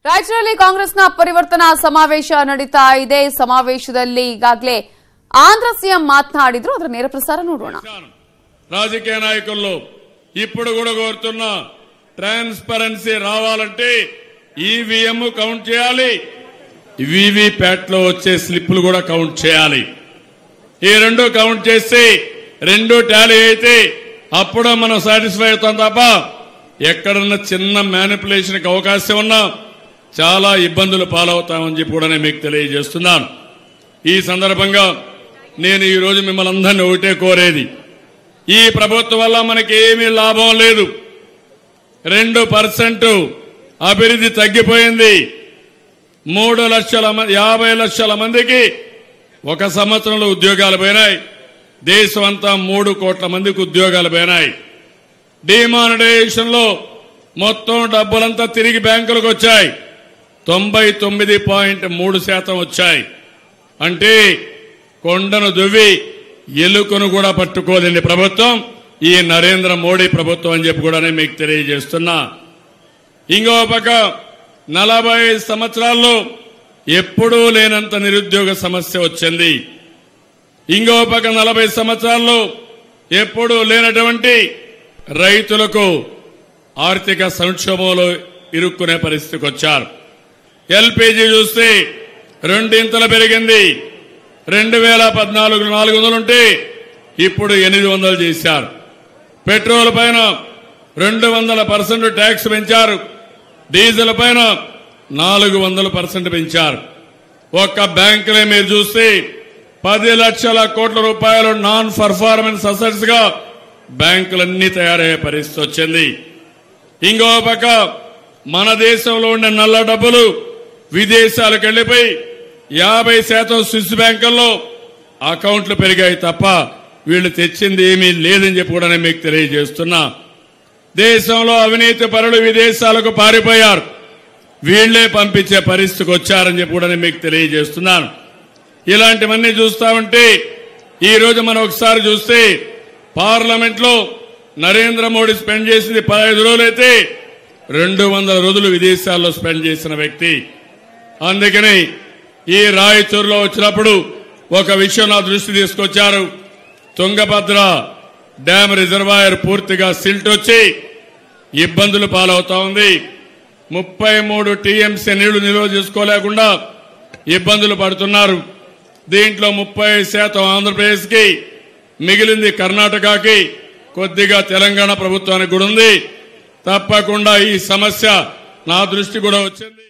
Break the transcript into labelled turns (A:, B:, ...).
A: ರಾಜ್ಯದಲ್ಲಿ ಕಾಂಗ್ರೆಸ್ನ ಪರಿವರ್ತನಾ ಸಮಾವೇಶ ನಡೀತಾ ಇದೆ. ಸಮಾವೇಶದಲ್ಲಿ ಈಗಾಗಲೇ ಆಂಧ್ರ ಸಿಎಂ ಮಾತನಾಡಿದ್ರು. ಅದರ ನೇರ ಪ್ರಸಾರ ನೋಡೋಣ.
B: రాజకీయ నాయకుల్లో ఇప్పుడు కూడా కోరుతున్న ట్రాన్స్పరెన్సీ రావాలంటే ఈవీఎం కౌంట్ చేయాలి, వీవీప్యాట్ లో వచ్చే స్లిప్పులు కూడా కౌంట్ చేయాలి. ఈ రెండు కౌంట్ చేసి రెండు టాలీ అయితే అప్పుడు మనం సాటిస్ఫై అవుతాం తప్ప ఎక్కడన్నా చిన్న మ్యానిపులేషన్ కి అవకాశం ఉన్నా చాలా ఇబ్బందులు పాలవుతామని చెప్పి కూడా నేను మీకు తెలియజేస్తున్నాను. ఈ సందర్భంగా నేను ఈ రోజు మిమ్మల్ని అందరినీ ఒకటే కోరేది, ఈ ప్రభుత్వం వల్ల మనకి ఏమీ లాభం లేదు. 2% అభివృద్ధి తగ్గిపోయింది. 3,50,000 లక్షల మందికి ఒక సంవత్సరంలో ఉద్యోగాలు పోయినాయి. దేశం అంతా 3 కోట్ల మందికి ఉద్యోగాలు పోయినాయి. డిమానిటైజేషన్ లో మొత్తం డబ్బులంతా తిరిగి బ్యాంకులకు వచ్చాయి. 99.3% వచ్చాయి. అంటే కొండను దువ్వి ఎలుకను కూడా పట్టుకోలేని ప్రభుత్వం ఈ నరేంద్ర మోడీ ప్రభుత్వం అని చెప్పి కూడా నేను మీకు తెలియజేస్తున్నా. ఇంకో పక్క 40 సంవత్సరాల్లో ఎప్పుడూ లేనంత నిరుద్యోగ సమస్య వచ్చింది. ఇంకో పక్క 40 సంవత్సరాల్లో ఎప్పుడూ లేనటువంటి రైతులకు ఆర్థిక సంక్షోభంలో ఇరుక్కునే పరిస్థితికి వచ్చారు. ఎల్పీజీ చూస్తే 2 ఇంతలు పెరిగింది. 2014 400 ఉంటే ఇప్పుడు 800 చేశారు. పెట్రోల్ పైన 200% ట్యాక్స్ పెంచారు. డీజిల్ పైన 400% పెంచారు. ఒక్క బ్యాంకులే మీరు చూస్తే 10 లక్షల కోట్ల రూపాయలు నాన్ పర్ఫార్మెన్స్ అసెట్స్ గా బ్యాంకులన్నీ తయారయ్యే పరిస్థితి వచ్చింది. ఇంకో పక్క మన దేశంలో ఉండే నల్ల డబ్బులు విదేశాలకు వెళ్లిపోయి 50% స్విస్ బ్యాంకుల్లో అకౌంట్లు పెరిగాయి తప్ప వీళ్లు తెచ్చింది ఏమీ లేదని చెప్పి కూడా నేను మీకు తెలియజేస్తున్నా. దేశంలో అవినీతి పరులు విదేశాలకు పారిపోయారు. వీళ్లే పంపించే పరిస్థితికి వచ్చారని చెప్పి కూడా నేను మీకు తెలియజేస్తున్నాను. ఇలాంటివన్నీ చూస్తా ఉంటే ఈ రోజు మనం ఒకసారి చూస్తే పార్లమెంట్ లో నరేంద్ర మోడీ స్పెండ్ చేసింది 15 రోజులైతే 200 రోజులు విదేశాల్లో స్పెండ్ చేసిన వ్యక్తి. అందుకని ఈ రాయచూరులో వచ్చినప్పుడు ఒక విషయం నా దృష్టి తీసుకొచ్చారు. తుంగభద్ర డ్యామ్ రిజర్వాయర్ పూర్తిగా సిల్ట్ వచ్చి ఇబ్బందులు పాలవుతా ఉంది. 33 టీఎంసీ నీళ్లు నిల్వ చేసుకోలేకుండా ఇబ్బందులు పడుతున్నారు. దీంట్లో 30% ఆంధ్రప్రదేశ్ కి, మిగిలింది కర్ణాటకకి, కొద్దిగా తెలంగాణ ప్రభుత్వానికి కూడా ఉంది. తప్పకుండా ఈ సమస్య నా దృష్టి కూడా వచ్చింది.